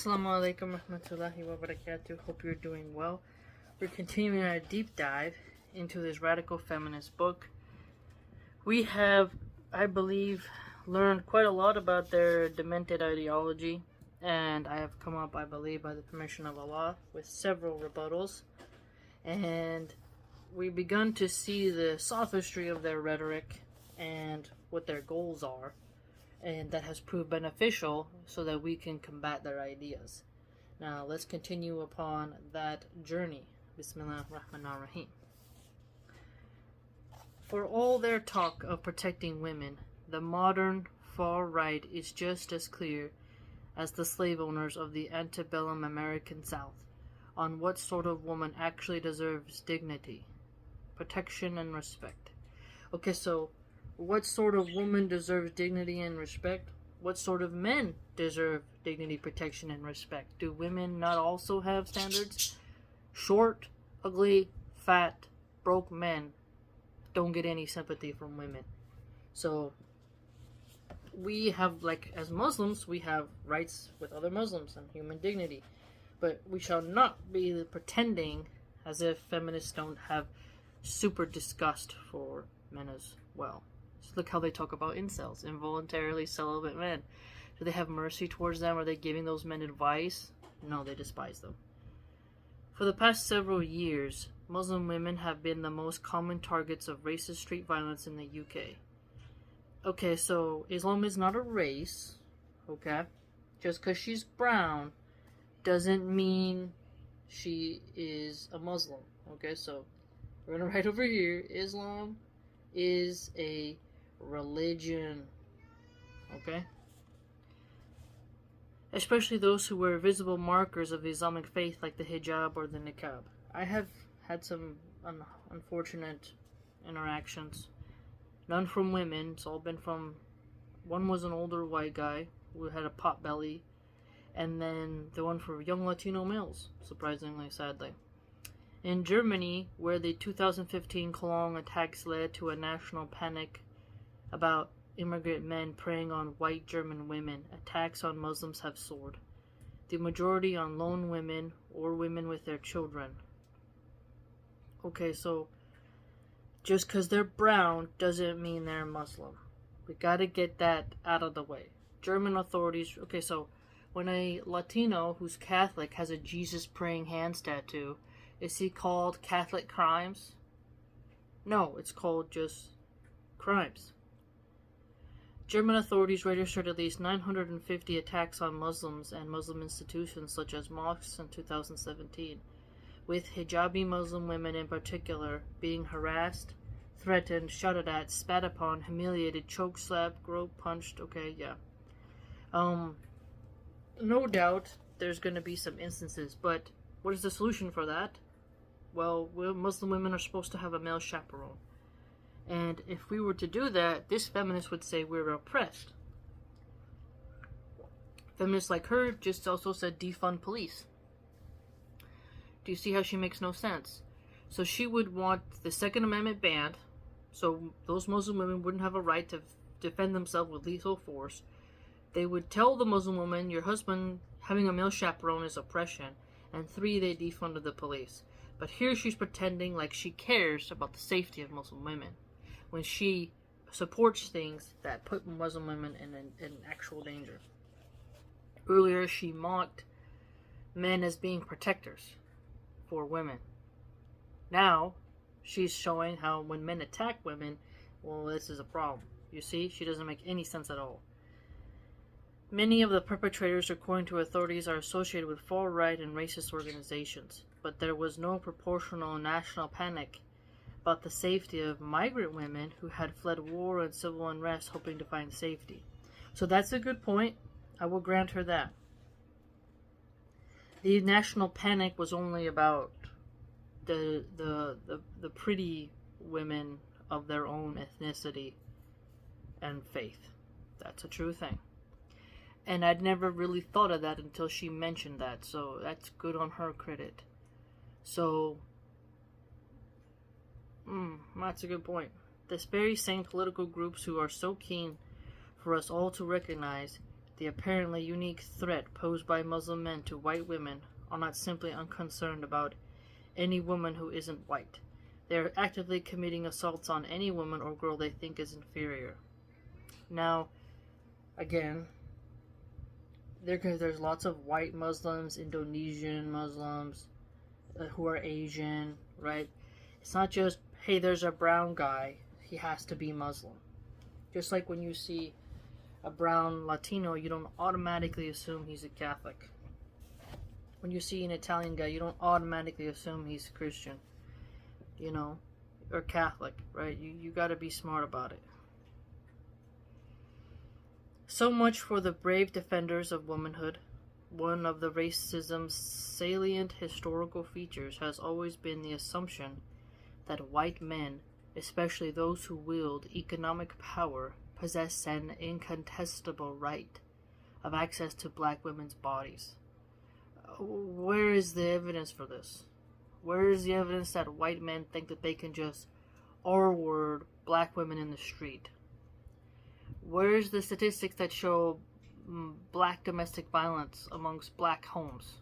Assalamu alaikum rahmatullahi wa barakatuh. Hope you're doing well. We're continuing our deep dive into this radical feminist book. We have, I believe, learned quite a lot about their demented ideology, and I have come up, I believe, by the permission of Allah, with several rebuttals. And we've begun to see the sophistry of their rhetoric and what their goals are, and that has proved beneficial so that we can combat their ideas. Now, let's continue upon that journey. Bismillah ar-Rahman ar-Rahim. For all their talk of protecting women, the modern far right is just as clear as the slave owners of the antebellum American South on what sort of woman actually deserves dignity, protection, and respect. Okay, so what sort of woman deserves dignity and respect? What sort of men deserve dignity, protection, and respect? Do women not also have standards? Short, ugly, fat, broke men don't get any sympathy from women. So we have, like, as Muslims, we have rights with other Muslims and human dignity. But we shall not be pretending as if feminists don't have super disgust for men as well. Just look how they talk about incels, involuntarily celibate men. Do they have mercy towards them? Are they giving those men advice? No, they despise them. For the past several years, Muslim women have been the most common targets of racist street violence in the UK. Okay, so Islam is not a race, okay? Just because she's brown doesn't mean she is a Muslim, okay? So we're going to write over here, Islam is a religion, okay? Especially those who wear visible markers of the Islamic faith like the hijab or the niqab. I have had some unfortunate interactions. None from women, it's all been from, one was an older white guy who had a pot belly, and then the one for young Latino males, surprisingly, sadly. In Germany, where the 2015 Cologne attacks led to a national panic about immigrant men preying on white German women, attacks on Muslims have soared. The majority on lone women or women with their children. Okay, so just because they're brown doesn't mean they're Muslim. We gotta get that out of the way. German authorities, okay, so when a Latino who's Catholic has a Jesus praying hands tattoo, is he called Catholic crimes? No, it's called just crimes. German authorities registered at least 950 attacks on Muslims and Muslim institutions such as mosques in 2017, with hijabi Muslim women in particular being harassed, threatened, shouted at, spat upon, humiliated, choke slapped, groped, punched. Okay, yeah. No doubt there's going to be some instances, but what is the solution for that? Well, Muslim women are supposed to have a male chaperone. And if we were to do that, this feminist would say we're oppressed. Feminists like her just also said defund police. Do you see how she makes no sense? So she would want the Second Amendment banned, so those Muslim women wouldn't have a right to defend themselves with lethal force. They would tell the Muslim woman, your husband having a male chaperone is oppression. And 3, they defunded the police. But here she's pretending like she cares about the safety of Muslim women, when she supports things that put Muslim women in actual danger. Earlier, she mocked men as being protectors for women. Now, she's showing how when men attack women, well, this is a problem. You see, she doesn't make any sense at all. Many of the perpetrators, according to authorities, are associated with far-right and racist organizations, but there was no proportional national panic about the safety of migrant women who had fled war and civil unrest hoping to find safety. So that's a good point. I will grant her that. The national panic was only about the pretty women of their own ethnicity and faith. That's a true thing. And I'd never really thought of that until she mentioned that, so that's good on her credit. So, that's a good point. This very same political groups who are so keen for us all to recognize the apparently unique threat posed by Muslim men to white women are not simply unconcerned about any woman who isn't white. They are actively committing assaults on any woman or girl they think is inferior. Now, again, there's lots of white Muslims, Indonesian Muslims, who are Asian, right? It's not just, hey, there's a brown guy, he has to be Muslim. Just like when you see a brown Latino, you don't automatically assume he's a Catholic. When you see an Italian guy, you don't automatically assume he's Christian, or Catholic, right? You gotta be smart about it. So much for the brave defenders of womanhood. One of the racism's salient historical features has always been the assumption that white men, especially those who wield economic power, possess an incontestable right of access to black women's bodies. Where is the evidence for this? Where is the evidence that white men think that they can just R-word black women in the street? Where is the statistics that show black domestic violence amongst black homes?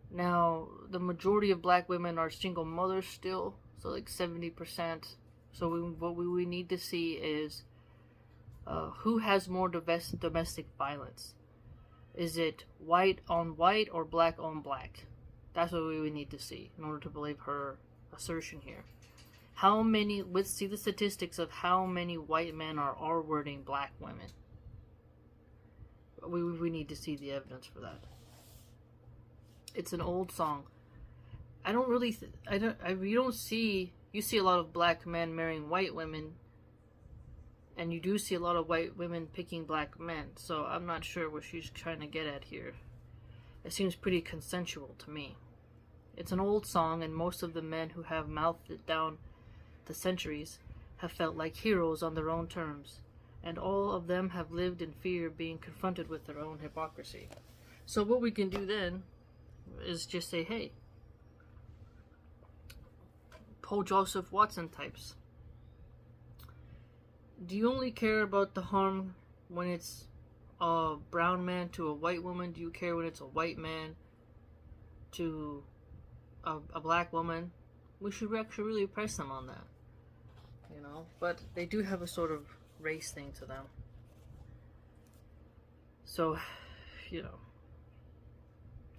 Now, the majority of black women are single mothers still, so like 70%. So what we need to see is who has more domestic violence. Is it white on white or black on black? That's what we would need to see in order to believe her assertion here. Let's see the statistics of how many white men are R-wording black women. We need to see the evidence for that. It's an old song. You see a lot of black men marrying white women, and you do see a lot of white women picking black men, so I'm not sure what she's trying to get at here. It seems pretty consensual to me. It's an old song, and most of the men who have mouthed it down the centuries have felt like heroes on their own terms, and all of them have lived in fear of being confronted with their own hypocrisy. So what we can do then is just say, hey, Paul Joseph Watson types, do you only care about the harm when it's a brown man to a white woman? Do you care when it's a white man to a black woman? We should actually really press them on that, but they do have a sort of race thing to them. So,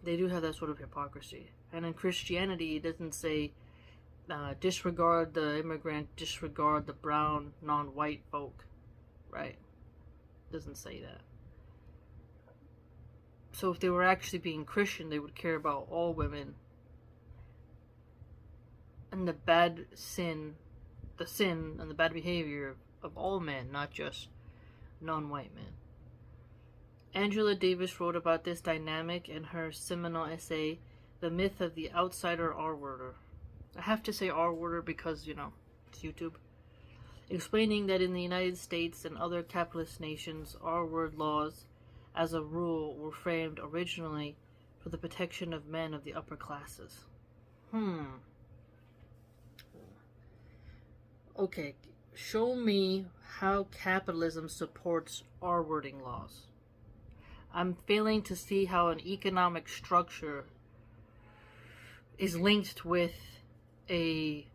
they do have that sort of hypocrisy. And in Christianity, it doesn't say disregard the immigrant, disregard the brown, non-white folk, right? It doesn't say that. So if they were actually being Christian, they would care about all women and the sin and the bad behavior of all men, not just non-white men. Angela Davis wrote about this dynamic in her seminal essay, The Myth of the Outsider R-Worder. I have to say R-Worder because, it's YouTube. Explaining that in the United States and other capitalist nations, R-word laws, as a rule, were framed originally for the protection of men of the upper classes. Okay, show me how capitalism supports R-wording laws. I'm failing to see how an economic structure is linked with a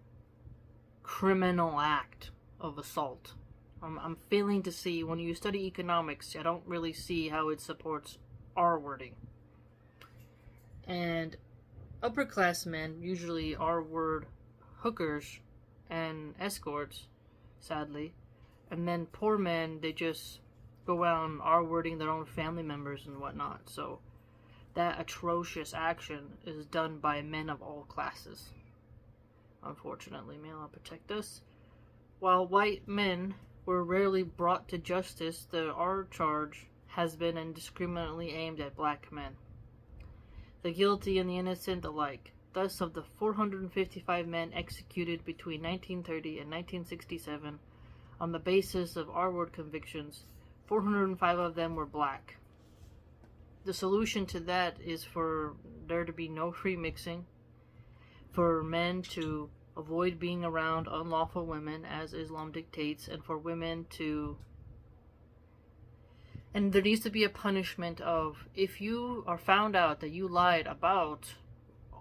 criminal act of assault. I'm failing to see, when you study economics, I don't really see how it supports R-wording. And upper class men usually R-word hookers and escorts, sadly. And then poor men, they just go around R-wording their own family members and whatnot. So that atrocious action is done by men of all classes. Unfortunately, may Allah protect us. While white men were rarely brought to justice, the R charge has been indiscriminately aimed at black men, the guilty and the innocent alike. Thus, of the 455 men executed between 1930 and 1967 on the basis of R-word convictions, 405 of them were black. The solution to that is for there to be no free mixing, for men to avoid being around unlawful women as Islam dictates, and for women to And there needs to be a punishment of, if you are found out that you lied about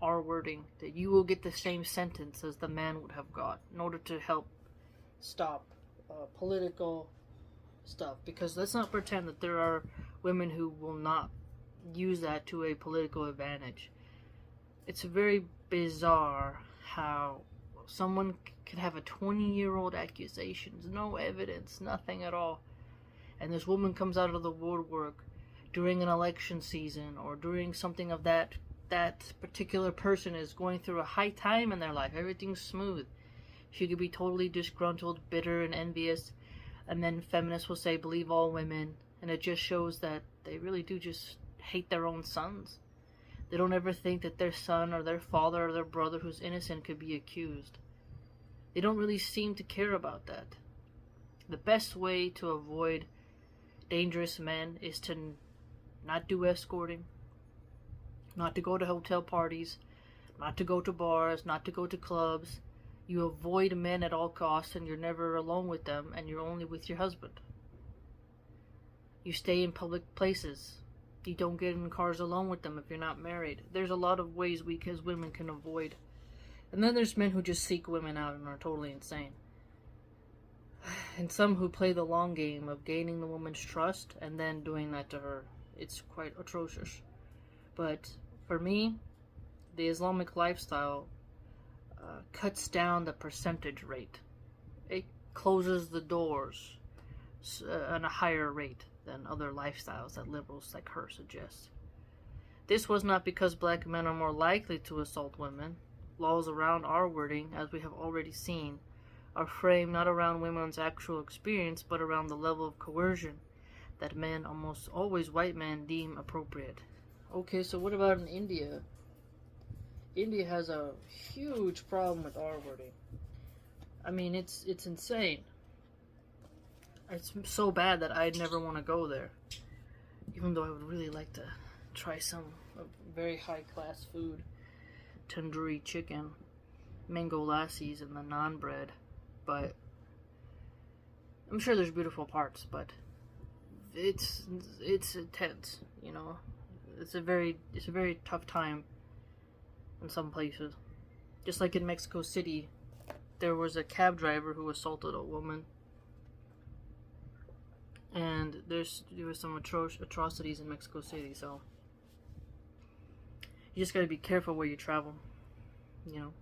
our wording, that you will get the same sentence as the man would have got, in order to help stop political stuff. Because let's not pretend that there are women who will not use that to a political advantage. It's very bizarre how someone could have a 20-year-old accusations, no evidence, nothing at all, and this woman comes out of the woodwork during an election season, or during something of that particular person is going through a high time in their life, everything's smooth. She could be totally disgruntled, bitter, and envious, and then feminists will say, believe all women, and it just shows that they really do just hate their own sons. They don't ever think that their son or their father or their brother who's innocent could be accused. They don't really seem to care about that. The best way to avoid dangerous men is to not do escorting, not to go to hotel parties, not to go to bars, not to go to clubs. You avoid men at all costs, and you're never alone with them, and you're only with your husband. You stay in public places. You don't get in cars alone with them if you're not married. There's a lot of ways we as women can avoid. And then there's men who just seek women out and are totally insane. And some who play the long game of gaining the woman's trust and then doing that to her. It's quite atrocious. But for me, the Islamic lifestyle cuts down the percentage rate. It closes the doors at a higher rate than other lifestyles that liberals like her suggest. This was not because black men are more likely to assault women. Laws around our wording, as we have already seen, are framed not around women's actual experience, but around the level of coercion that men, almost always white men, deem appropriate. Okay, so what about in India? India has a huge problem with R wording. I mean, it's insane. It's so bad that I'd never want to go there. Even though I would really like to try some very high-class food. Tandoori chicken, mango lassis, and the naan bread. But I'm sure there's beautiful parts, but it's intense, you know. It's a very tough time in some places. Just like in Mexico City, there was a cab driver who assaulted a woman, and there was some atrocities in Mexico City. So you just gotta be careful where you travel, you know.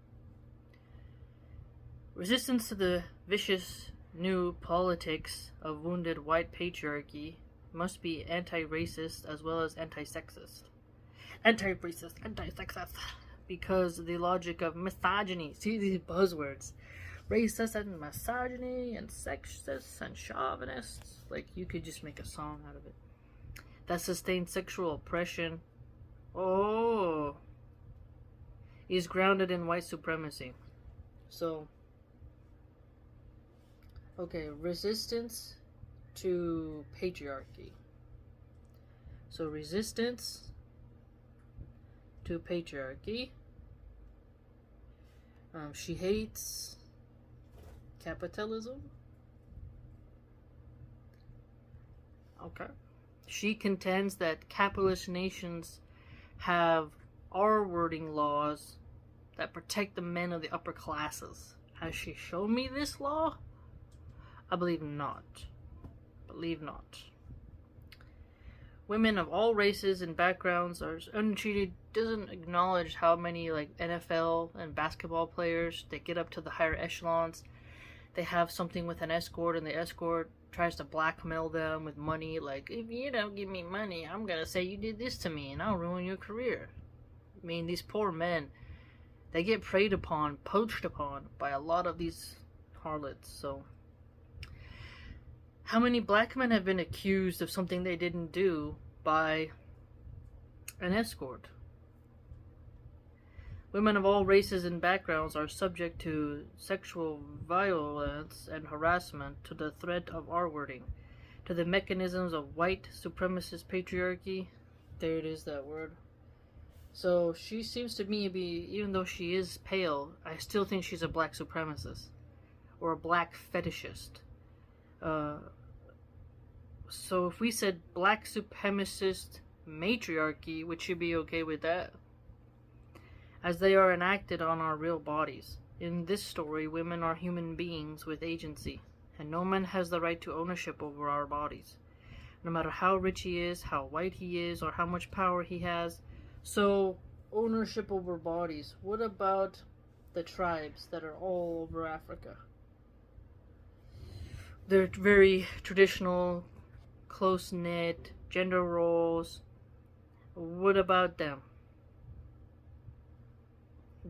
Resistance to the vicious new politics of wounded white patriarchy must be anti-racist as well as anti-sexist. Anti-racist, anti-sexist. Because the logic of misogyny, see these buzzwords, racist and misogyny and sexist and chauvinists, like you could just make a song out of it, that sustains sexual oppression, is grounded in white supremacy. So, okay, resistance to patriarchy. So resistance to patriarchy. She hates capitalism. Okay. She contends that capitalist nations have R-wording laws that protect the men of the upper classes. Has she shown me this law? I believe not. Believe not. Women of all races and backgrounds are untreated. Doesn't acknowledge how many like NFL and basketball players, they get up to the higher echelons, they have something with an escort, and the escort tries to blackmail them with money, like, if you don't give me money, I'm gonna say you did this to me and I'll ruin your career. I mean, these poor men, they get preyed upon, poached upon by a lot of these harlots. So how many black men have been accused of something they didn't do by an escort? Women of all races and backgrounds are subject to sexual violence and harassment, to the threat of R-wording, to the mechanisms of white supremacist patriarchy. There it is, that word. So she seems to me to be, even though she is pale, I still think she's a black supremacist or a black fetishist. So if we said black supremacist matriarchy, would you be okay with that? As they are enacted on our real bodies. In this story, women are human beings with agency, and no man has the right to ownership over our bodies. No matter how rich he is, how white he is, or how much power he has. So, ownership over bodies. What about the tribes that are all over Africa? They're very traditional, close-knit, gender roles. What about them?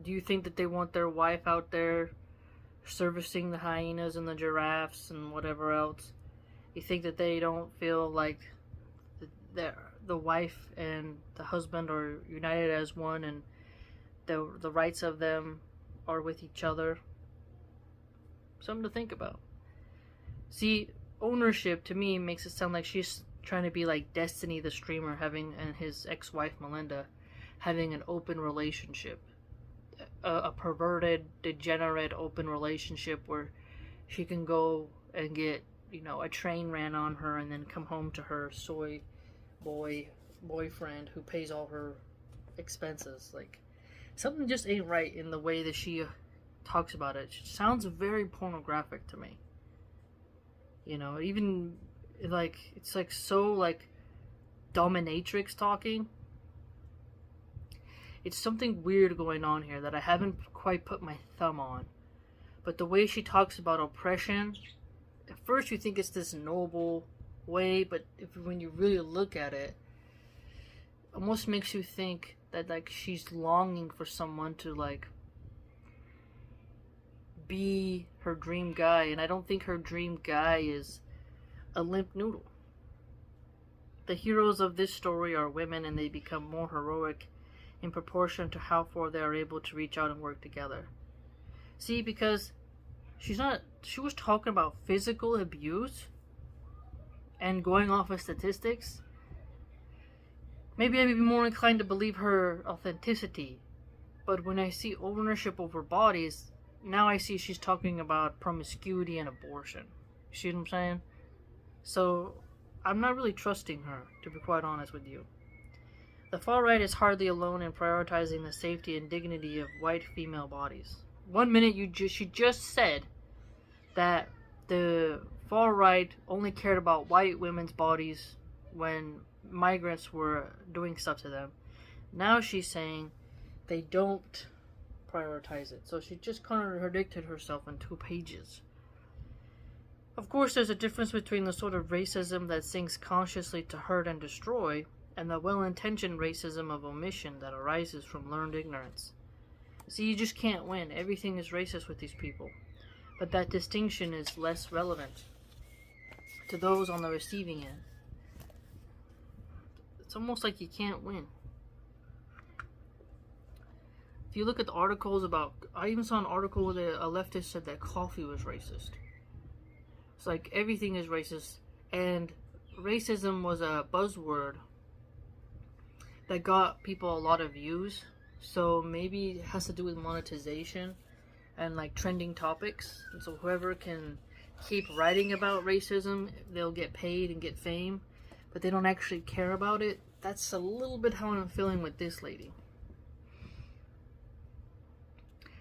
Do you think that they want their wife out there servicing the hyenas and the giraffes and whatever else? You think that they don't feel like the wife and the husband are united as one, and the rights of them are with each other? Something to think about. See, ownership to me makes it sound like she's trying to be like Destiny the streamer and his ex-wife Melinda having an open relationship. A perverted, degenerate open relationship where she can go and get, a train ran on her and then come home to her soy boyfriend who pays all her expenses. Like, something just ain't right in the way that she talks about it. It sounds very pornographic to me. Even like it's like so like dominatrix talking. It's something weird going on here that I haven't quite put my thumb on. But the way she talks about oppression, at first you think it's this noble way, but when you really look at it, almost makes you think that like she's longing for someone to like be her dream guy, and I don't think her dream guy is a limp noodle. The heroes of this story are women, and they become more heroic in proportion to how far they are able to reach out and work together. See, because she was talking about physical abuse and going off of statistics. Maybe I'd be more inclined to believe her authenticity. But when I see ownership over bodies, now I see she's talking about promiscuity and abortion. You see what I'm saying? So, I'm not really trusting her, to be quite honest with you. The far right is hardly alone in prioritizing the safety and dignity of white female bodies. 1 minute she just said that the far right only cared about white women's bodies when migrants were doing stuff to them. Now she's saying they don't prioritize it. So she just contradicted herself in 2 pages. Of course, there's a difference between the sort of racism that sinks consciously to hurt and destroy and the well-intentioned racism of omission that arises from learned ignorance. See, you just can't win. Everything is racist with these people. But that distinction is less relevant to those on the receiving end. It's almost like you can't win. If you look at the articles about... I even saw an article where a leftist said that coffee was racist. It's like everything is racist. And racism was a buzzword that got people a lot of views. So maybe it has to do with monetization and like trending topics. And so whoever can keep writing about racism, they'll get paid and get fame. But they don't actually care about it. That's a little bit how I'm feeling with this lady.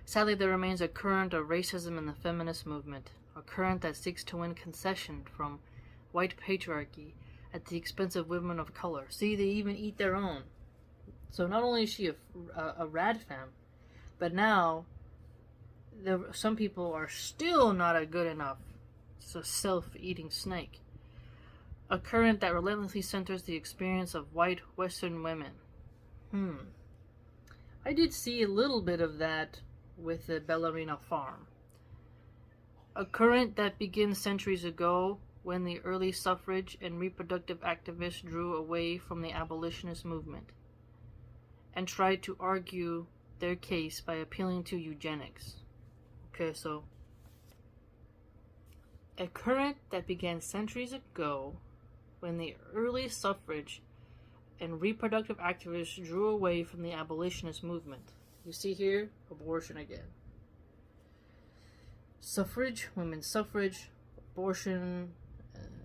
Sadly, there remains a current of racism in the feminist movement. A current that seeks to win concession from white patriarchy at the expense of women of color. See, they even eat their own. So not only is she a rad femme, but now some people are still not a good enough. It's a self-eating snake. A current that relentlessly centers the experience of white Western women. I did see a little bit of that with the ballerina farm. A current that begins centuries ago when the early suffrage and reproductive activists drew away from the abolitionist movement and tried to argue their case by appealing to eugenics. Okay, so a current that began centuries ago when the early suffrage and reproductive activists drew away from the abolitionist movement. You see here, abortion again. Suffrage, women's suffrage, abortion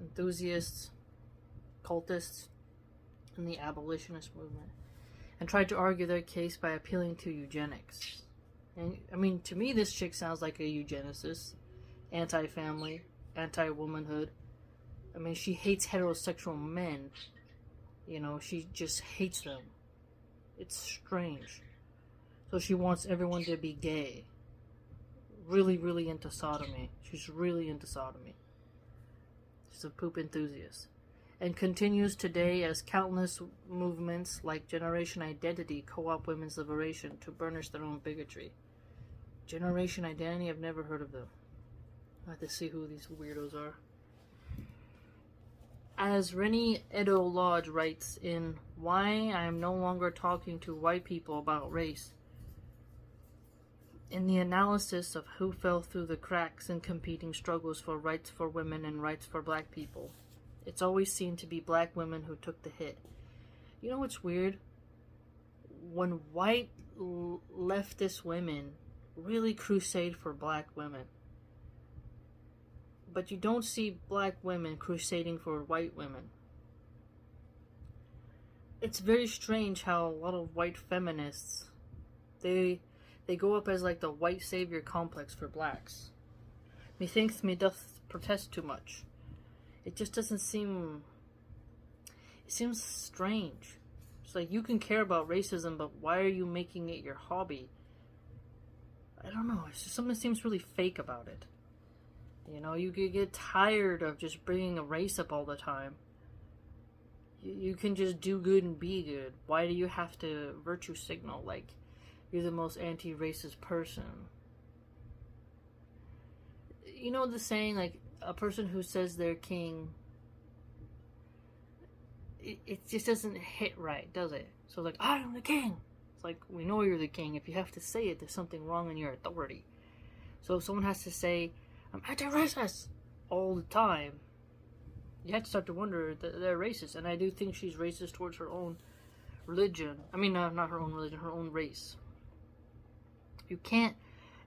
enthusiasts, cultists in the abolitionist movement and tried to argue their case by appealing to eugenics. And I mean, to me, this chick sounds like a eugenicist, anti-family, anti-womanhood. I mean, she hates heterosexual men. You know, she just hates them. It's strange. So she wants everyone to be gay. Really, really into sodomy. She's really into sodomy. She's a poop enthusiast. And continues today as countless movements like Generation Identity co-opt women's liberation to burnish their own bigotry. Generation Identity, I've never heard of them. I have to see who these weirdos are. As Rennie Edo Lodge writes in Why I Am No Longer Talking to White People About Race, in the analysis of who fell through the cracks in competing struggles for rights for women and rights for black people, it's always seemed to be black women who took the hit. You know what's weird? When white leftist women really crusade for black women, but you don't see black women crusading for white women. It's very strange how a lot of white feminists, they go up as like the white savior complex for blacks. Methinks me doth protest too much. It just doesn't seem... It seems strange. It's like, you can care about racism, but why are you making it your hobby? I don't know. It's just something that seems really fake about it. You know, you could get tired of just bringing a race up all the time. You can just do good and be good. Why do you have to virtue signal like you're the most anti-racist person? You know the saying, like, a person who says they're king, it just doesn't hit right, does it? So like, I am the king. It's like, we know you're the king. If you have to say it, there's something wrong in your authority. So if someone has to say, I'm anti-racist all the time, you have to start to wonder that they're racist. And I do think she's racist towards her own religion. I mean, not her own religion, her own race. You can't,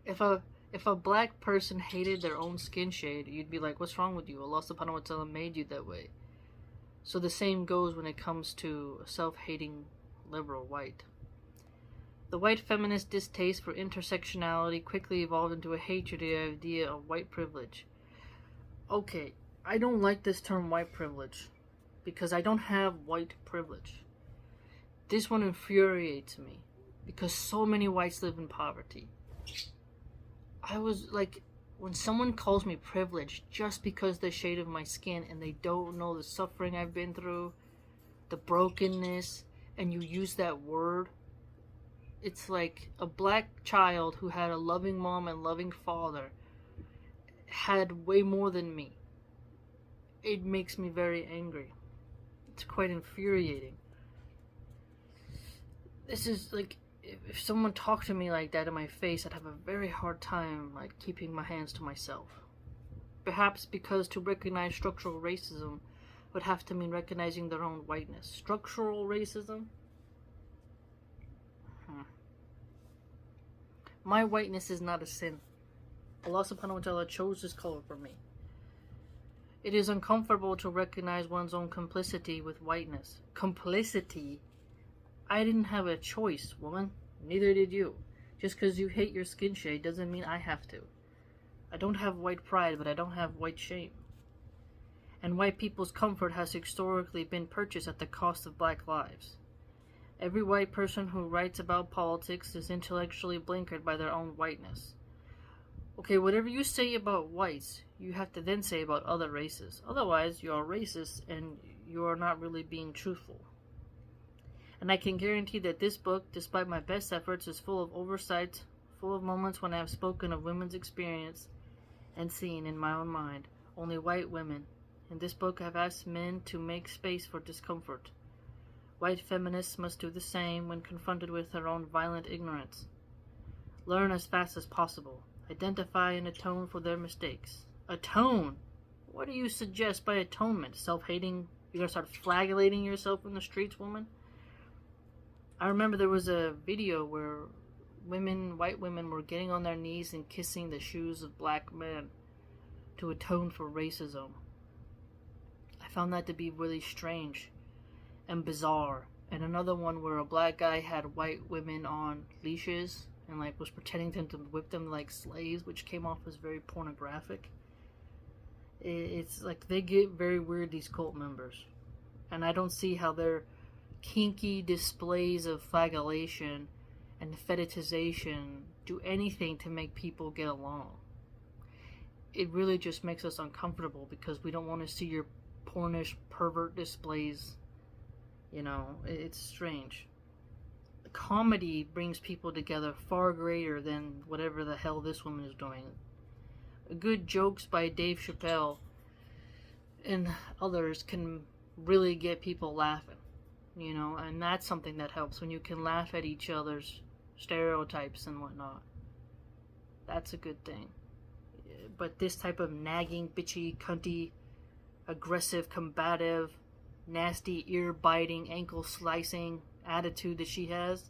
if a black person hated their own skin shade, you'd be like, what's wrong with you? Allah subhanahu wa ta'ala made you that way. So the same goes when it comes to a self-hating liberal white. The white feminist distaste for intersectionality quickly evolved into a hatred of the idea of white privilege. Okay, I don't like this term white privilege because I don't have white privilege. This one infuriates me because so many whites live in poverty. I was like, when someone calls me privileged just because the shade of my skin and they don't know the suffering I've been through, the brokenness, and you use that word, it's like a black child who had a loving mom and loving father had way more than me. It makes me very angry. It's quite infuriating. This is like, if someone talked to me like that in my face, I'd have a very hard time like keeping my hands to myself. Perhaps because to recognize structural racism would have to mean recognizing their own whiteness. Structural racism? My whiteness is not a sin. Allah subhanahu wa ta'ala chose this color for me. It is uncomfortable to recognize one's own complicity with whiteness. Complicity? I didn't have a choice, woman. Neither did you. Just because you hate your skin shade doesn't mean I have to. I don't have white pride, but I don't have white shame. And white people's comfort has historically been purchased at the cost of black lives. Every white person who writes about politics is intellectually blinkered by their own whiteness. Okay, whatever you say about whites, you have to then say about other races. Otherwise, you are racist and you are not really being truthful. And I can guarantee that this book, despite my best efforts, is full of oversight, full of moments when I have spoken of women's experience and seen in my own mind only white women. In this book, I've asked men to make space for discomfort. White feminists must do the same when confronted with their own violent ignorance. Learn as fast as possible. Identify and atone for their mistakes. Atone? What do you suggest by atonement? Self-hating? You're gonna start flagellating yourself in the streets, woman? I remember there was a video where white women were getting on their knees and kissing the shoes of black men to atone for racism. found that to be really strange and bizarre. And another one where a black guy had white women on leashes and like was pretending to whip them like slaves, which came off as very pornographic. It's like they get very weird, these cult members, and I don't see how their kinky displays of flagellation and fetishization do anything to make people get along. It really just makes us uncomfortable because we don't want to see your pornish pervert displays. You know, it's strange. Comedy brings people together far greater than whatever the hell this woman is doing. Good jokes by Dave Chappelle and others can really get people laughing, you know, and that's something that helps when you can laugh at each other's stereotypes and whatnot. That's a good thing. But this type of nagging, bitchy, cunty, aggressive, combative, nasty, ear-biting, ankle-slicing attitude that she has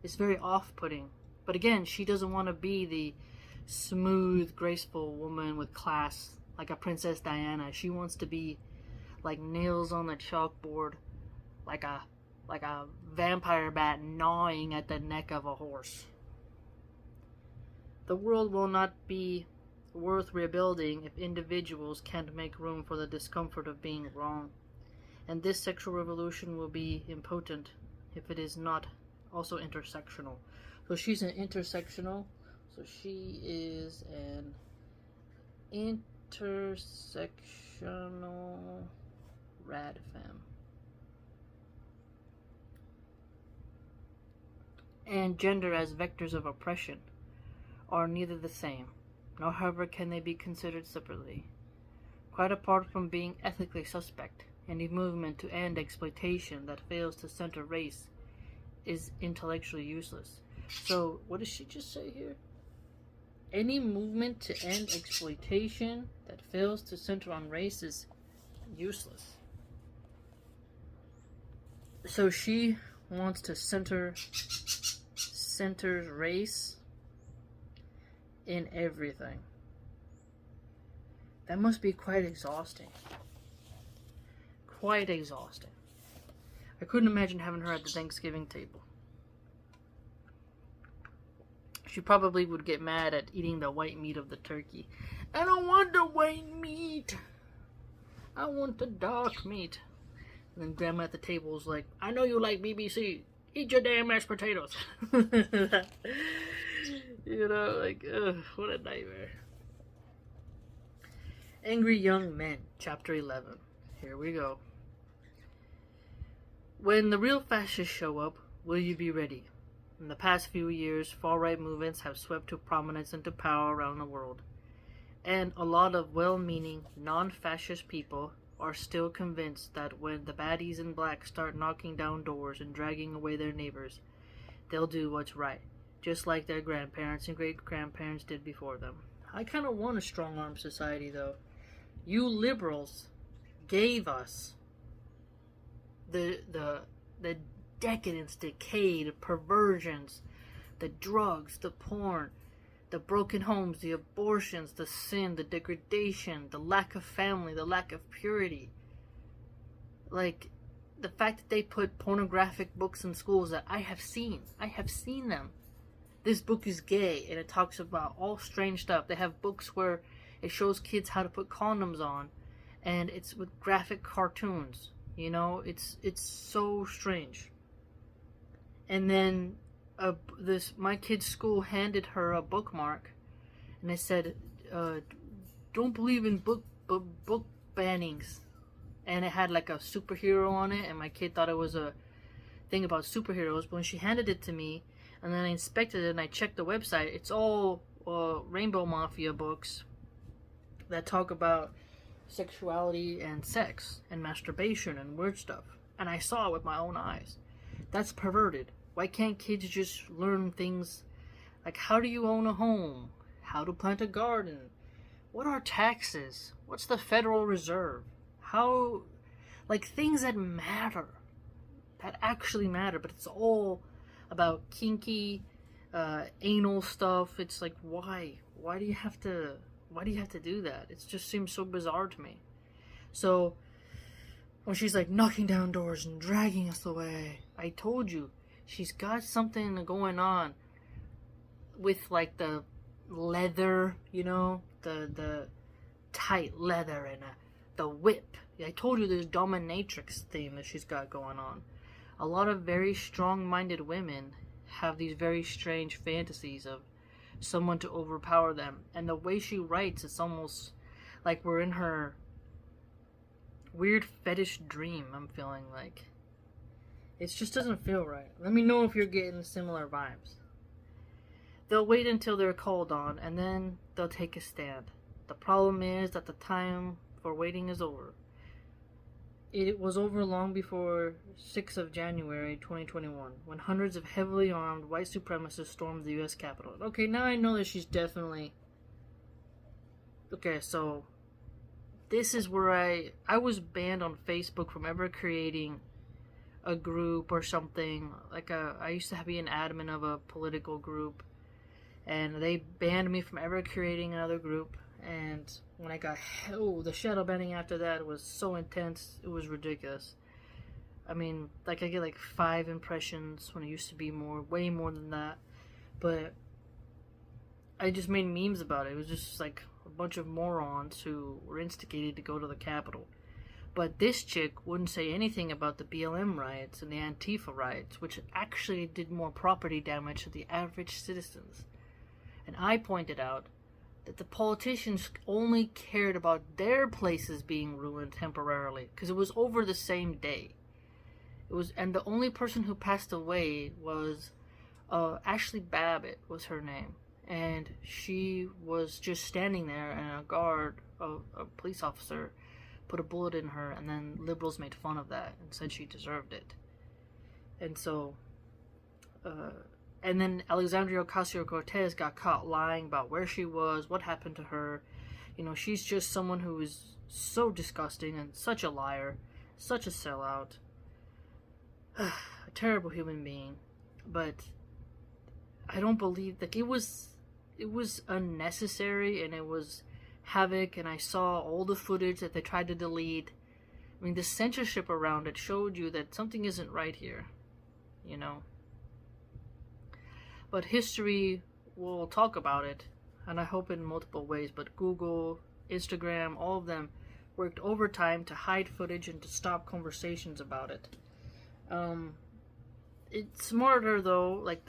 is very off-putting. But again, she doesn't want to be the smooth, graceful woman with class like a Princess Diana. She wants to be like nails on the chalkboard, like a vampire bat gnawing at the neck of a horse. The world will not be worth rebuilding if individuals can't make room for the discomfort of being wrong. And this sexual revolution will be impotent if it is not also intersectional. So she's an intersectional. So she is an intersectional rad femme. And gender as vectors of oppression are neither the same, nor however can they be considered separately. Quite apart from being ethically suspect, any movement to end exploitation that fails to center race is intellectually useless. So, what does she just say here? Any movement to end exploitation that fails to center on race is useless. So she wants to center race in everything. That must be quite exhausting. Quite exhausting. I couldn't imagine having her at the Thanksgiving table. She probably would get mad at eating the white meat of the turkey. I don't want the white meat. I want the dark meat. And then Grandma at the table is like, I know you like BBC. Eat your damn mashed potatoes. You know, like, ugh, what a nightmare. Angry Young Men, Chapter 11. Here we go. When the real fascists show up, will you be ready? In the past few years, far-right movements have swept to prominence and to power around the world. And a lot of well-meaning, non-fascist people are still convinced that when the baddies in black start knocking down doors and dragging away their neighbors, they'll do what's right, just like their grandparents and great-grandparents did before them. I kind of want a strong-arm society, though. You liberals gave us the decadence, decay, the perversions, the drugs, the porn, the broken homes, the abortions, the sin, the degradation, the lack of family, the lack of purity. Like, the fact that they put pornographic books in schools that I have seen them. This book is gay, and it talks about all strange stuff. They have books where it shows kids how to put condoms on, and it's with graphic cartoons. You know, it's so strange. And then my kid's school handed her a bookmark, and it said, "Don't believe in book bannings," and it had like a superhero on it, and my kid thought it was a thing about superheroes. But when she handed it to me, and then I inspected it and I checked the website, it's all Rainbow Mafia books that talk about sexuality and sex and masturbation and weird stuff. And I saw it with my own eyes. That's perverted. Why can't kids just learn things like how do you own a home? How to plant a garden? What are taxes? What's the Federal Reserve? How, like, things that matter. That actually matter. But it's all about kinky, anal stuff. It's like, why? Why do you have to do that? It just seems so bizarre to me. So, when she's like knocking down doors and dragging us away. I told you, she's got something going on with like the leather, you know, the tight leather and the whip. I told you there's dominatrix theme that she's got going on. A lot of very strong-minded women have these very strange fantasies of someone to overpower them. And the way she writes, it's almost like we're in her weird fetish dream, I'm feeling like. It just doesn't feel right. Let me know if you're getting similar vibes. They'll wait until they're called on, and then they'll take a stand. The problem is that the time for waiting is over. It was over long before 6th of January 2021, when hundreds of heavily armed white supremacists stormed the U.S. Capitol. Okay, now I know that she's definitely... Okay, so this is where I was banned on Facebook from ever creating a group or something. Like I used to be an admin of a political group, and they banned me from ever creating another group. And when I got, the shadow banning after that was so intense, it was ridiculous. I mean, like I get like 5 impressions when it used to be way more than that. But I just made memes about it. It was just like a bunch of morons who were instigated to go to the Capitol. But this chick wouldn't say anything about the BLM riots and the Antifa riots, which actually did more property damage to the average citizens. And I pointed out that the politicians only cared about their places being ruined temporarily, because it was over the same day. And the only person who passed away was Ashley Babbitt was her name, and she was just standing there, and a police officer, put a bullet in her, and then liberals made fun of that and said she deserved it. And so, and then Alexandria Ocasio-Cortez got caught lying about where she was, what happened to her. You know, she's just someone who is so disgusting and such a liar, such a sellout, a terrible human being. But I don't believe that it was unnecessary, and it was havoc, and I saw all the footage that they tried to delete. I mean, the censorship around it showed you that something isn't right here, you know. But history will talk about it, and I hope in multiple ways. But Google, Instagram, all of them worked overtime to hide footage and to stop conversations about it. It's smarter, though, like,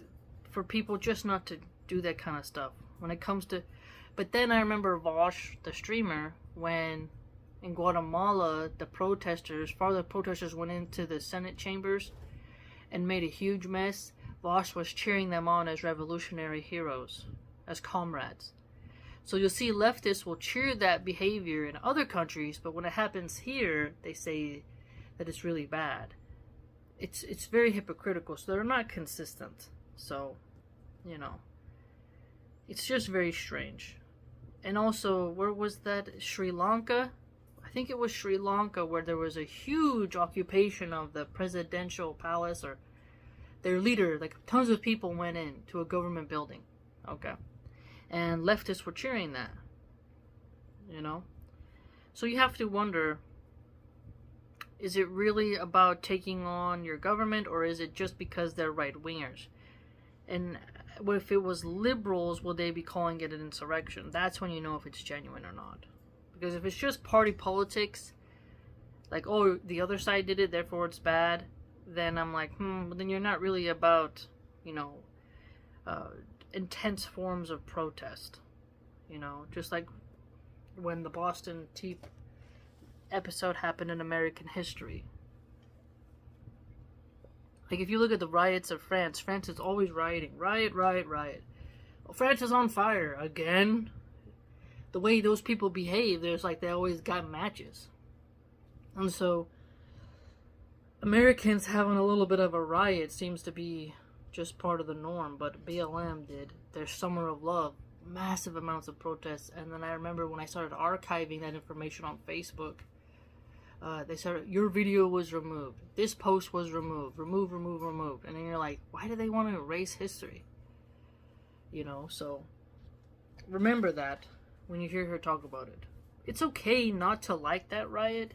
for people just not to do that kind of stuff when it comes to... But then I remember Vosh, the streamer, when in Guatemala, the protesters went into the Senate chambers and made a huge mess. Vosh was cheering them on as revolutionary heroes, as comrades. So you'll see leftists will cheer that behavior in other countries, but when it happens here, they say that it's really bad. It's very hypocritical, so they're not consistent. So, you know, it's just very strange. And also, where was that? Sri Lanka? I think it was Sri Lanka, where there was a huge occupation of the presidential palace, or their leader, like tons of people went in to a government building. Okay. And leftists were cheering that. You know? So you have to wonder, is it really about taking on your government, or is it just because they're right-wingers? And if it was liberals, will they be calling it an insurrection? That's when you know if it's genuine or not. Because if it's just party politics, like, oh, the other side did it, therefore it's bad, then I'm like, but then you're not really about, you know, intense forms of protest. You know, just like when the Boston Tea episode happened in American history. Like, if you look at the riots of France, France is always rioting. Riot, riot, riot. Well, France is on fire. Again? The way those people behave, there's like they always got matches. And so, Americans having a little bit of a riot seems to be just part of the norm. But BLM did their Summer of Love. Massive amounts of protests. And then I remember when I started archiving that information on Facebook, they said, your video was removed. This post was removed. Removed. And then you're like, why do they want to erase history? You know, so remember that when you hear her talk about it. It's okay not to like that riot,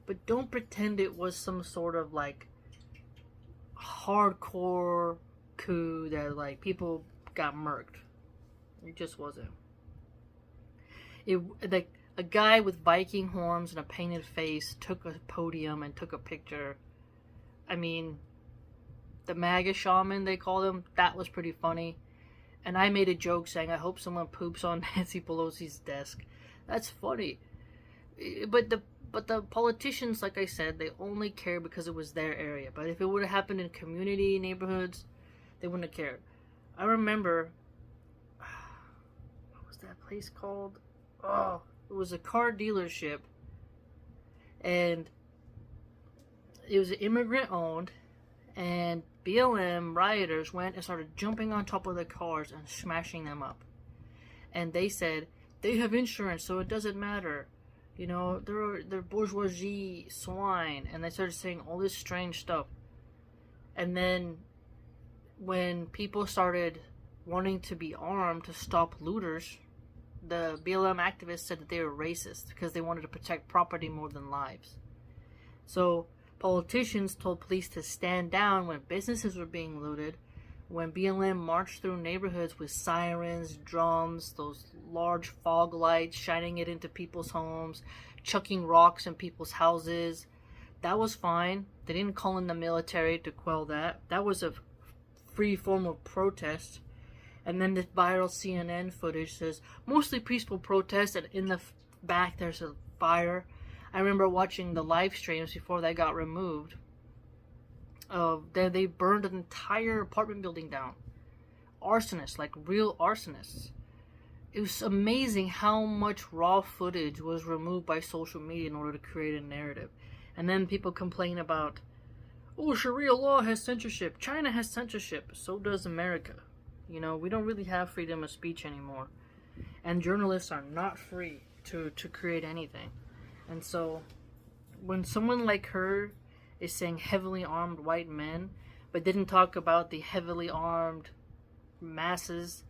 but don't pretend it was some sort of like hardcore coup that like people got murked. It just wasn't. It like a guy with Viking horns and a painted face took a podium and took a picture. I mean, the MAGA shaman, they called him, that was pretty funny. And I made a joke saying, I hope someone poops on Nancy Pelosi's desk. That's funny. But the politicians, like I said, they only care because it was their area. But if it would have happened in community neighborhoods, they wouldn't have cared. I remember, what was that place called? Oh, it was a car dealership. And it was immigrant owned. And BLM rioters went and started jumping on top of the cars and smashing them up. And they said, they have insurance, so it doesn't matter. You know, they're bourgeoisie swine. And they started saying all this strange stuff. And then when people started wanting to be armed to stop looters, the BLM activists said that they were racist because they wanted to protect property more than lives. So politicians told police to stand down when businesses were being looted, when BLM marched through neighborhoods with sirens, drums, those large fog lights shining it into people's homes, chucking rocks in people's houses. That was fine. They didn't call in the military to quell that. That was a free form of protest. And then this viral CNN footage says, mostly peaceful protest, and in the back there's a fire. I remember watching the live streams before they got removed. They burned an entire apartment building down. Arsonists, like real arsonists. It was amazing how much raw footage was removed by social media in order to create a narrative. And then people complain about, oh, Sharia law has censorship. China has censorship. So does America. You know, we don't really have freedom of speech anymore. And journalists are not free to create anything. And so, when someone like her is saying heavily armed white men, but didn't talk about the heavily armed masses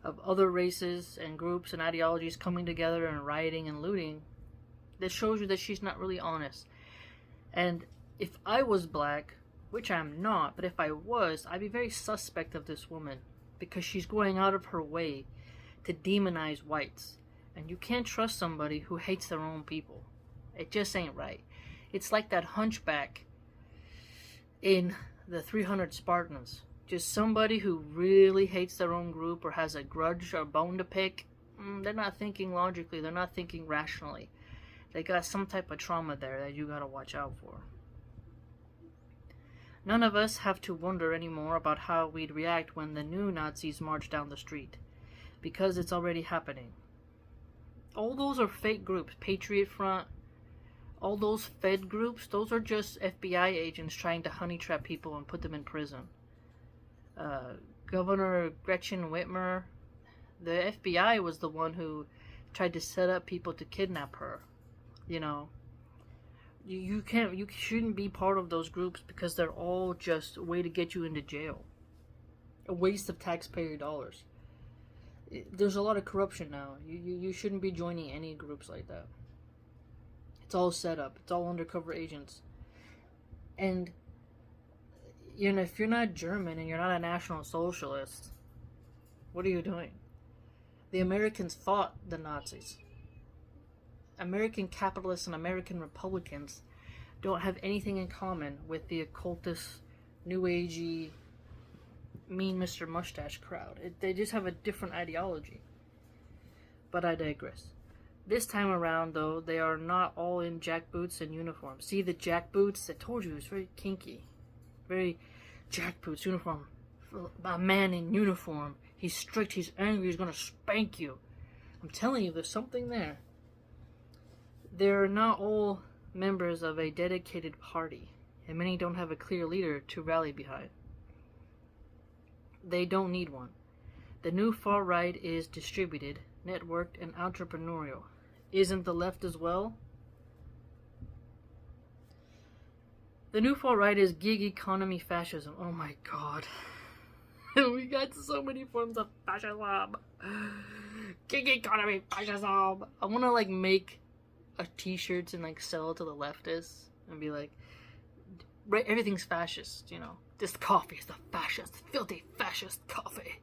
of other races and groups and ideologies coming together and rioting and looting, that shows you that she's not really honest. And if I was black, which I'm not, but if I was, I'd be very suspect of this woman, because she's going out of her way to demonize whites. And you can't trust somebody who hates their own people. It just ain't right. It's like that hunchback in the 300 Spartans. Just somebody who really hates their own group or has a grudge or bone to pick. They're not thinking logically. They're not thinking rationally. They got some type of trauma there that you gotta watch out for. None of us have to wonder anymore about how we'd react when the new Nazis march down the street, because it's already happening. All those are fake groups. Patriot Front, all those Fed groups, those are just FBI agents trying to honey trap people and put them in prison. Governor Gretchen Whitmer, the FBI was the one who tried to set up people to kidnap her. You know, you shouldn't be part of those groups because they're all just a way to get you into jail. A waste of taxpayer dollars. There's a lot of corruption now. You shouldn't be joining any groups like that. It's all set up. It's all undercover agents. And, you know, if you're not German and you're not a National Socialist, what are you doing? The Americans fought the Nazis. American capitalists and American Republicans don't have anything in common with the occultist, New Agey, mean Mr. Mustache crowd. They just have a different ideology. But I digress. This time around, though, they are not all in jackboots and uniforms. See the jackboots? I told you, it's very kinky. Very jackboots, uniform. A man in uniform. He's strict, he's angry, he's gonna spank you. I'm telling you, there's something there. They're not all members of a dedicated party, and many don't have a clear leader to rally behind. They don't need one. The new far right is distributed, networked, and entrepreneurial. Isn't the left as well? The new far right is gig economy fascism. Oh my god. We got so many forms of fascism. Gig economy fascism. I want to make t-shirts and like sell it to the leftists and be like, right, everything's fascist, you know. This coffee is the fascist, filthy fascist coffee.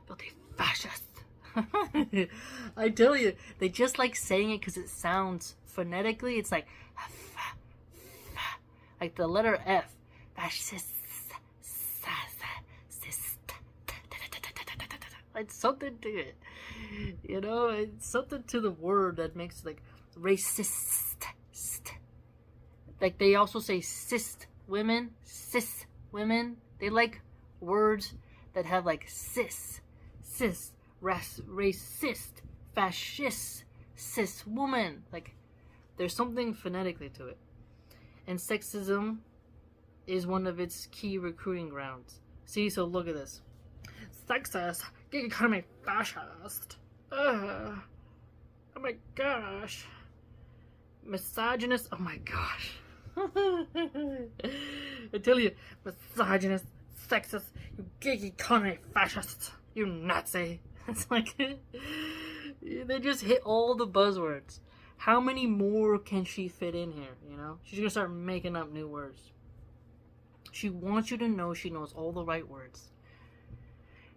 Filthy fascist. I tell you, they just like saying it because it sounds phonetically. It's like the letter F. Fascist. It's something to it. You know, it's something to the word that makes it like racist. Like they also say cis women. They like words that have like cis, racist, fascist, cis woman. Like there's something phonetically to it. And sexism is one of its key recruiting grounds. See, so look at this. Sexist, gig economy, fascist. Oh my gosh. Misogynist. Oh my gosh. I tell you, misogynist, sexist, you gig economy fascist, you Nazi. It's like they just hit all the buzzwords. How many more can she fit in here? You know, she's gonna start making up new words. She wants you to know she knows all the right words.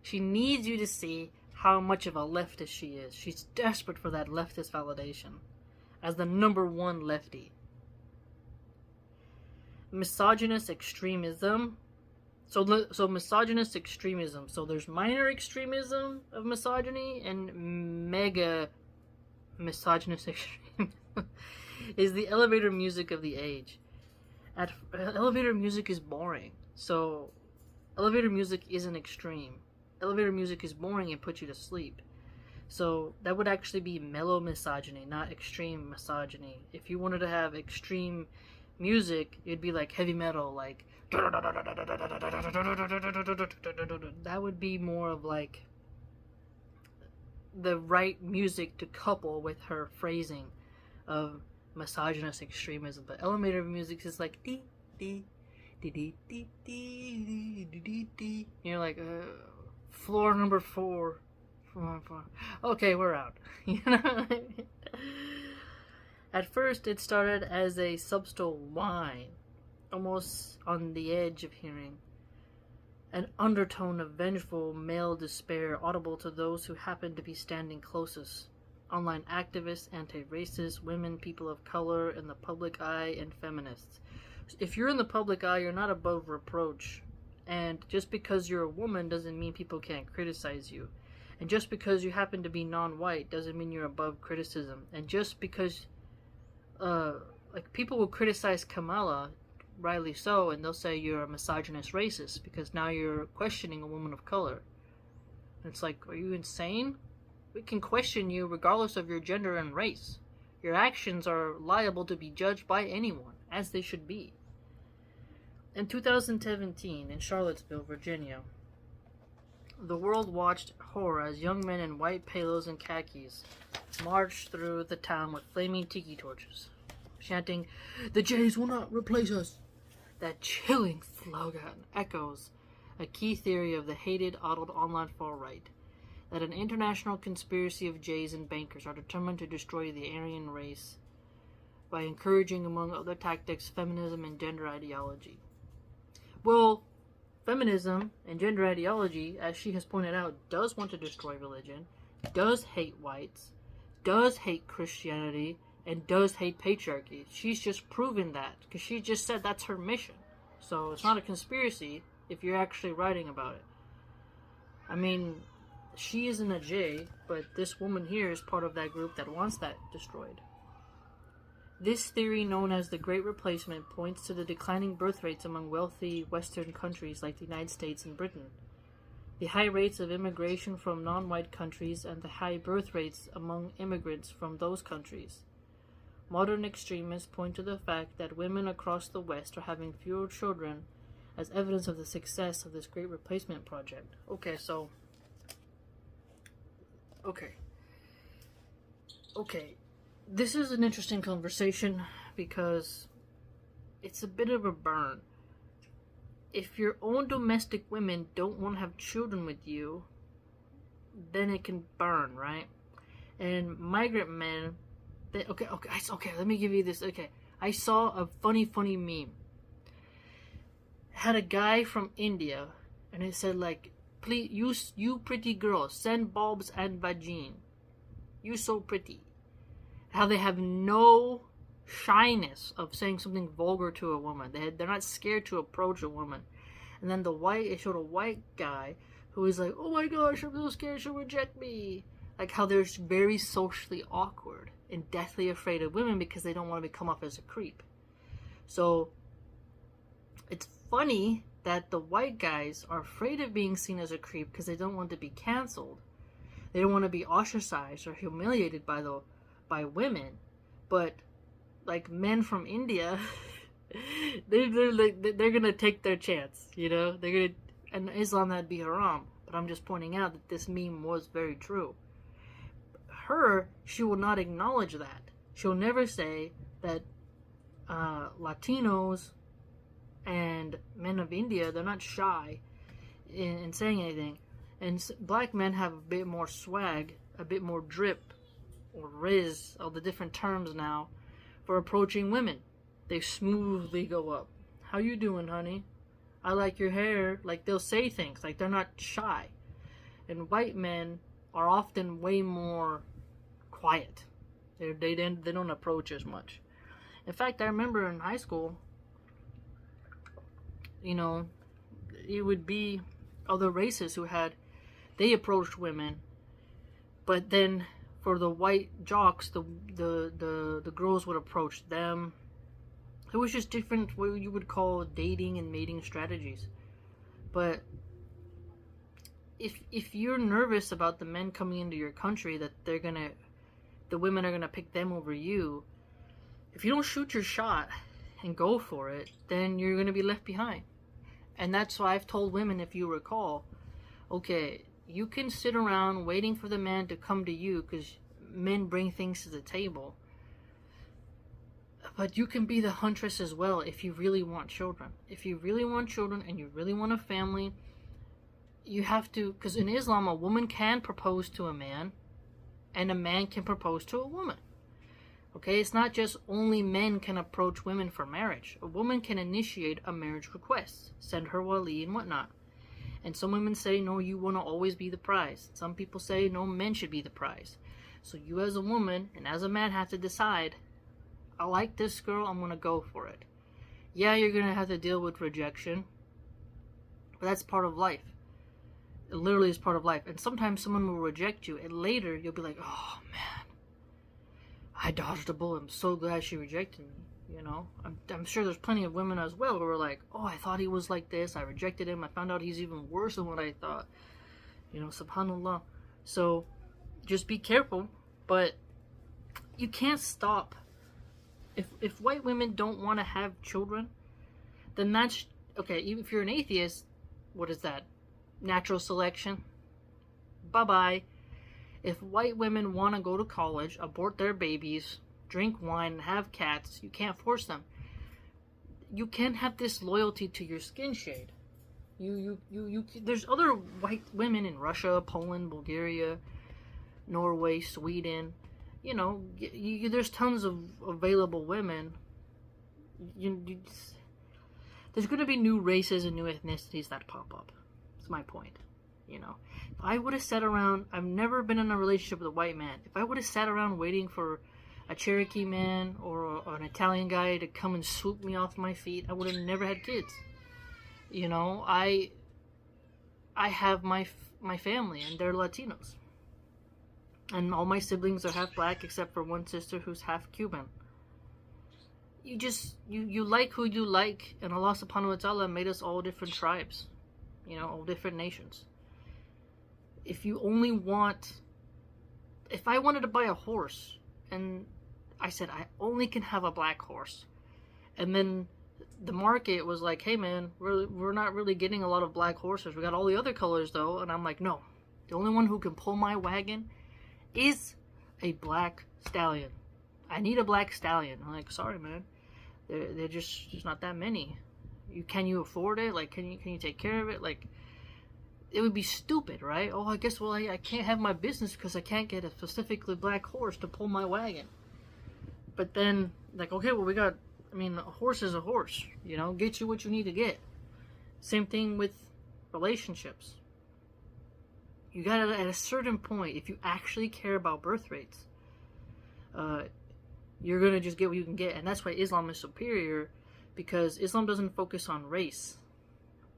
She needs you to see how much of a leftist she is. She's desperate for that leftist validation as the number one lefty. Misogynist extremism. So misogynist extremism. So there's minor extremism of misogyny and mega misogynist extremism is the elevator music of the age. Elevator music is boring. So elevator music isn't extreme. Elevator music is boring and puts you to sleep. So that would actually be mellow misogyny, not extreme misogyny. If you wanted to have extreme music, it'd be like heavy metal, like that would be more of like the right music to couple with her phrasing of misogynist extremism. But elevator music is like dee dee dee dee dee dee dee dee. You're like floor number 4. Okay, we're out. You know. At first, it started as a subtle whine, almost on the edge of hearing, an undertone of vengeful male despair audible to those who happened to be standing closest: online activists, anti-racists, women, people of color, in the public eye, and feminists. If you're in the public eye, you're not above reproach. And just because you're a woman doesn't mean people can't criticize you. And just because you happen to be non-white doesn't mean you're above criticism. And just because like people will criticize Kamala, rightly so, and they'll say you're a misogynist racist because now you're questioning a woman of color. And it's like, are you insane? We can question you regardless of your gender and race. Your actions are liable to be judged by anyone, as they should be. In 2017, in Charlottesville, Virginia, the world watched horror as young men in white polos and khakis marched through the town with flaming tiki torches, chanting, "The Jays will not replace us." That chilling slogan echoes a key theory of the hated, addled online far-right, that an international conspiracy of Jays and bankers are determined to destroy the Aryan race by encouraging, among other tactics, feminism and gender ideology. Well, feminism and gender ideology, as she has pointed out, does want to destroy religion, does hate whites, does hate Christianity, and does hate patriarchy. She's just proven that, because she just said that's her mission. So it's not a conspiracy if you're actually writing about it. I mean, she isn't a J, but this woman here is part of that group that wants that destroyed. This theory, known as the Great Replacement, points to the declining birth rates among wealthy Western countries like the United States and Britain, the high rates of immigration from non-white countries, and the high birth rates among immigrants from those countries. Modern extremists point to the fact that women across the West are having fewer children as evidence of the success of this Great Replacement project. Okay. This is an interesting conversation because it's a bit of a burn. If your own domestic women don't want to have children with you, then it can burn, right? And migrant men Okay, let me give you this. Okay, I saw a funny meme. Had a guy from India, and it said like, please, you pretty girl, send bulbs and vagine. You so pretty. How they have no shyness of saying something vulgar to a woman. They're not scared to approach a woman. And then it showed a white guy who was like, oh my gosh, I'm so scared she'll reject me. Like how they're very socially awkward and deathly afraid of women because they don't want to come off as a creep. So it's funny that the white guys are afraid of being seen as a creep because they don't want to be canceled. They don't want to be ostracized or humiliated by women. But like men from India, they're gonna take their chance, you know. They're gonna, and Islam, that'd be haram. But I'm just pointing out that this meme was very true. She will not acknowledge that. She'll never say that Latinos and men of India, they're not shy in saying anything. And black men have a bit more swag, a bit more drip, or riz, all the different terms now, for approaching women. They smoothly go up. How you doing, honey? I like your hair. Like, they'll say things. Like, they're not shy. And white men are often way more quiet. They don't approach as much. In fact, I remember in high school, you know, it would be other races they approached women, but then for the white jocks, the girls would approach them. It was just different, what you would call dating and mating strategies. But if you're nervous about the men coming into your country, that the women are gonna pick them over you, if you don't shoot your shot and go for it, then you're gonna be left behind. And that's why I've told women, if you recall, okay, you can sit around waiting for the man to come to you because men bring things to the table. But you can be the huntress as well if you really want children. If you really want children and you really want a family, you have to, because in Islam, a woman can propose to a man and a man can propose to a woman. Okay, it's not just only men can approach women for marriage. A woman can initiate a marriage request, send her wali and whatnot. And some women say, no, you want to always be the prize. Some people say, no, men should be the prize. So you as a woman and as a man have to decide, I like this girl, I'm going to go for it. Yeah, you're going to have to deal with rejection, but that's part of life. It literally is part of life. And sometimes someone will reject you, and later you'll be like, oh man, I dodged a bullet. I'm so glad she rejected me. You know, I'm sure there's plenty of women as well who are like, oh, I thought he was like this, I rejected him, I found out he's even worse than what I thought. You know, subhanallah. So just be careful, but you can't stop. If white women don't want to have children, then that's okay. Even if you're an atheist, what is that? Natural selection? Bye-bye. If white women want to go to college, abort their babies, drink wine, and have cats, you can't force them. You can't have this loyalty to your skin shade. There's other white women in Russia, Poland, Bulgaria, Norway, Sweden. You know, there's tons of available women. There's going to be new races and new ethnicities that pop up. That's my point. You know, if I would have sat around, I've never been in a relationship with a white man. If I would have sat around waiting for a Cherokee man or an Italian guy to come and swoop me off my feet, I would have never had kids. You know, I have my family, and they're Latinos. And all my siblings are half black except for one sister who's half Cuban. You like who you like, and Allah subhanahu wa ta'ala made us all different tribes. You know, all different nations. If I wanted to buy a horse, and I said, I only can have a black horse. And then the market was like, hey man, we're not really getting a lot of black horses. We got all the other colors though. And I'm like, no. The only one who can pull my wagon is a black stallion. I need a black stallion. I'm like, sorry man. They're just not that many. Can you afford it? Like, can you take care of it? Like, it would be stupid, right? I guess, I can't have my business because I can't get a specifically black horse to pull my wagon. But then, like, okay, well, a horse is a horse, get you what you need to get. Same thing with relationships. You gotta, at a certain point, if you actually care about birth rates, you're gonna just get what you can get. And that's why Islam is superior, because Islam doesn't focus on race.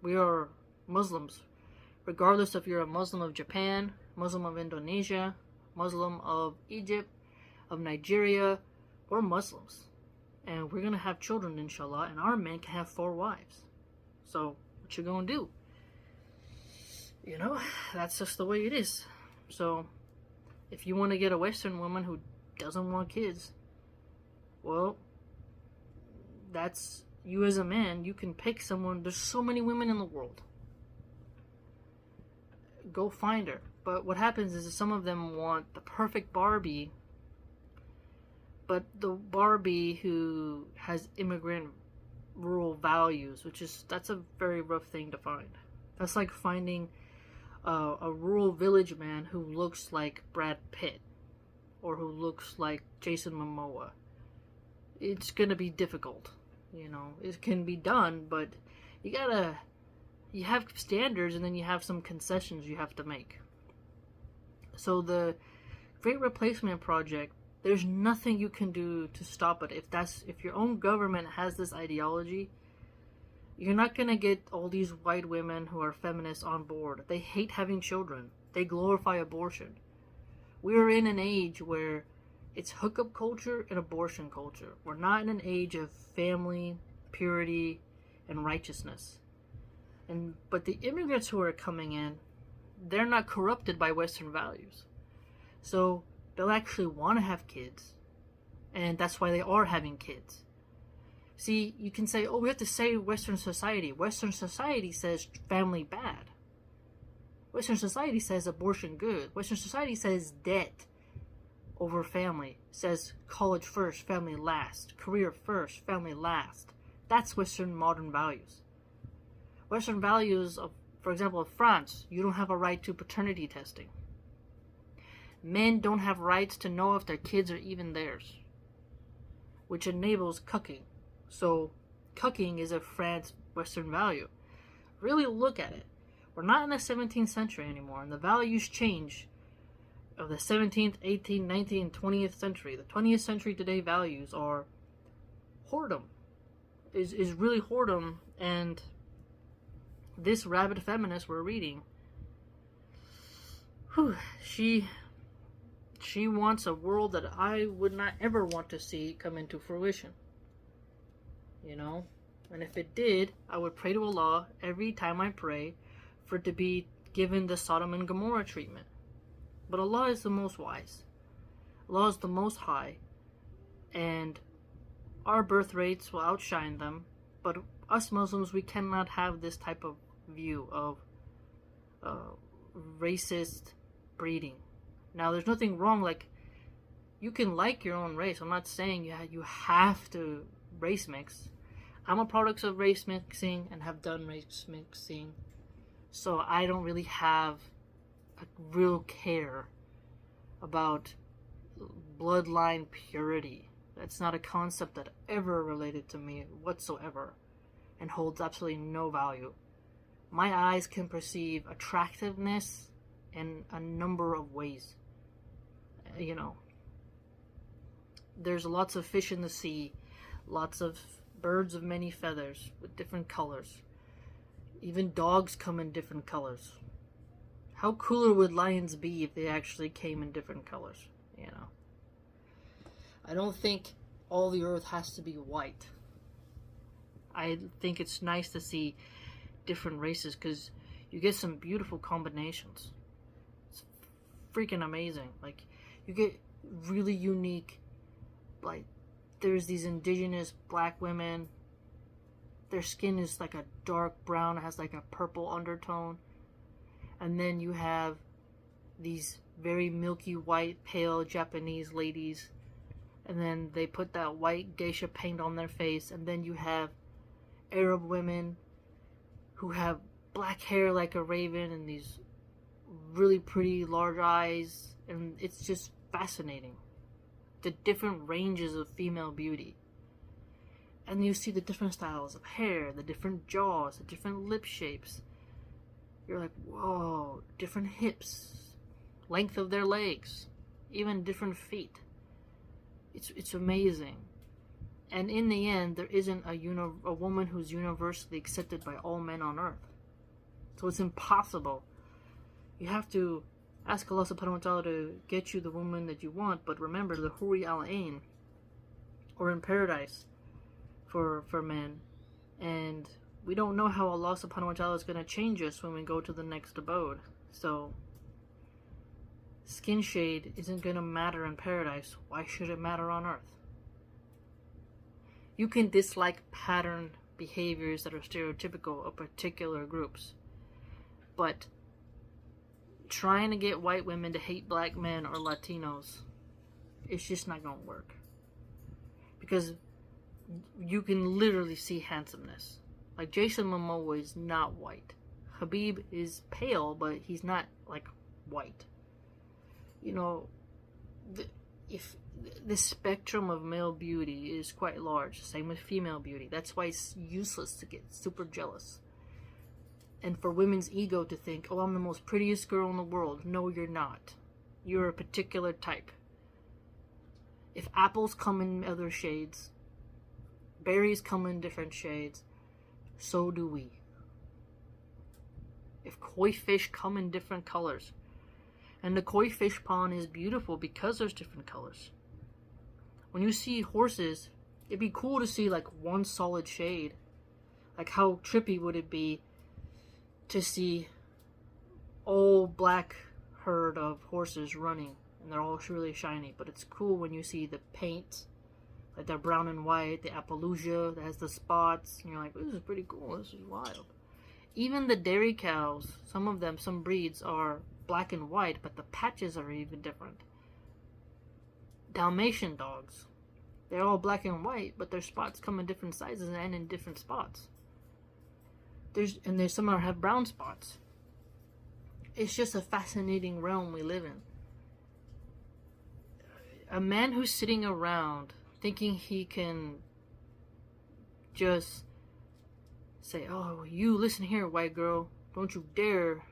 We are Muslims. Regardless if you're a Muslim of Japan, Muslim of Indonesia, Muslim of Egypt, of Nigeria, we're Muslims. And we're going to have children, inshallah, and our men can have 4 wives. So, what you going to do? That's just the way it is. So, if you want to get a Western woman who doesn't want kids, well, that's you as a man. You can pick someone. There's so many women in the world. Go find her. But what happens is some of them want the perfect Barbie, but the Barbie who has immigrant rural values, that's a very rough thing to find. That's like finding a rural village man who looks like Brad Pitt or who looks like Jason Momoa. It's gonna be difficult. It can be done, but you have standards, and then you have some concessions you have to make. So the Great Replacement Project, there's nothing you can do to stop it. If your own government has this ideology, you're not going to get all these white women who are feminists on board. They hate having children. They glorify abortion. We are in an age where it's hookup culture and abortion culture. We're not in an age of family, purity, and righteousness. But the immigrants who are coming in, they're not corrupted by Western values. So they'll actually want to have kids. And that's why they are having kids. See, you can say, we have to save Western society. Western society says family bad. Western society says abortion good. Western society says debt over family. Says college first, family last. Career first, family last. That's Western modern values. Western values of, for example, France, you don't have a right to paternity testing. Men don't have rights to know if their kids are even theirs, which enables cucking. So, cucking is a France Western value. Really look at it. We're not in the 17th century anymore, and the values change of the 17th, 18th, 19th, and 20th century. The 20th century today values are whoredom. Is really whoredom, and this rabid feminist we're reading, she wants a world that I would not ever want to see come into fruition. And if it did, I would pray to Allah every time I pray for it to be given the Sodom and Gomorrah treatment. But Allah is the most wise. Allah is the most high. And our birth rates will outshine them. But us Muslims, we cannot have this type of view of racist breeding. Now, there's nothing wrong. Like, you can like your own race. I'm not saying you have to race mix. I'm a product of race mixing and have done race mixing. So I don't really have a real care about bloodline purity. That's not a concept that ever related to me whatsoever and holds absolutely no value. My eyes can perceive attractiveness in a number of ways. There's lots of fish in the sea, lots of birds of many feathers with different colors. Even dogs come in different colors. How cooler would lions be if they actually came in different colors? I don't think all the earth has to be white. I think it's nice to see different races because you get some beautiful combinations. It's freaking amazing. Like, you get really unique, like, there's these indigenous black women. Their skin is like a dark brown, it has like a purple undertone. And then you have these very milky white, pale Japanese ladies. And then they put that white geisha paint on their face. And then you have Arab women who have black hair like a raven and these really pretty large eyes. And it's just fascinating. the different ranges of female beauty. And you see the different styles of hair, the different jaws, the different lip shapes. You're like, whoa, different hips, length of their legs, even different feet. It's amazing. And in the end, there isn't a woman who's universally accepted by all men on earth. So it's impossible. You have to ask Allah subhanahu wa ta'ala to get you the woman that you want, but remember the Huri al-Ain, or in paradise for men. And we don't know how Allah subhanahu wa ta'ala is going to change us when we go to the next abode. So skin shade isn't going to matter in paradise. Why should it matter on earth? You can dislike pattern behaviors that are stereotypical of particular groups, but trying to get white women to hate black men or Latinos, it's just not going to work. Because you can literally see handsomeness. Like Jason Momoa is not white. Habib is pale, but he's not like white. You know, if the spectrum of male beauty is quite large. Same with female beauty. That's why it's useless to get super jealous. And for women's ego to think, oh, I'm the most prettiest girl in the world. No, you're not. You're a particular type. If apples come in other shades, berries come in different shades, so do we. If koi fish come in different colors, and the koi fish pond is beautiful because there's different colors. When you see horses, it'd be cool to see like one solid shade. Like how trippy would it be to see all black herd of horses running and they're all really shiny, but it's cool when you see the paint, like they're brown and white, the Appaloosa that has the spots, and you're like, this is pretty cool, this is wild. Even the dairy cows, some breeds are black and white, but the patches are even different. Dalmatian dogs, they're all black and white, but their spots come in different sizes and in different spots. There's some have brown spots. It's just a fascinating realm we live in. A man who's sitting around thinking he can just say, oh, you listen here, white girl, don't you dare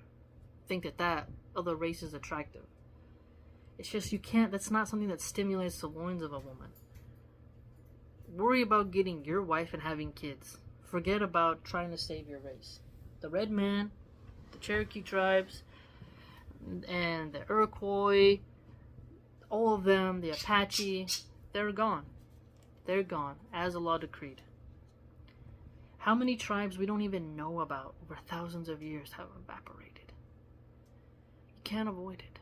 think that other race is attractive. It's just, you can't, that's not something that stimulates the loins of a woman. Worry about getting your wife and having kids. Forget about trying to save your race. The red man, the Cherokee tribes, and the Iroquois, all of them, the Apache, they're gone. They're gone, as Allah decreed. How many tribes we don't even know about over thousands of years have evaporated? You can't avoid it.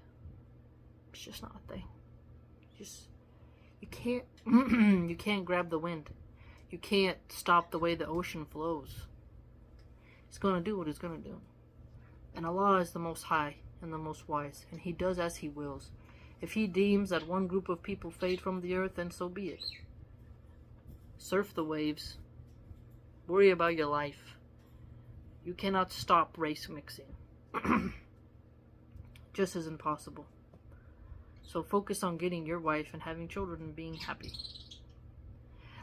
It's just not a thing. You can't you can't grab the wind. You can't stop the way the ocean flows. It's gonna do what it's gonna do. And Allah is the most high and the most wise, and He does as He wills. If He deems that one group of people fade from the earth, then so be it. Surf the waves. Worry about your life. You cannot stop race mixing. Just as impossible. So focus on getting your wife and having children and being happy.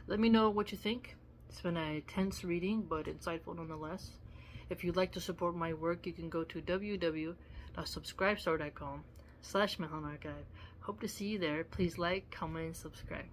Let me know what you think. It's been a tense reading, but insightful nonetheless. If you'd like to support my work, you can go to www.subscribestar.com/MilhanArchive. Hope to see you there. Please like, comment, and subscribe.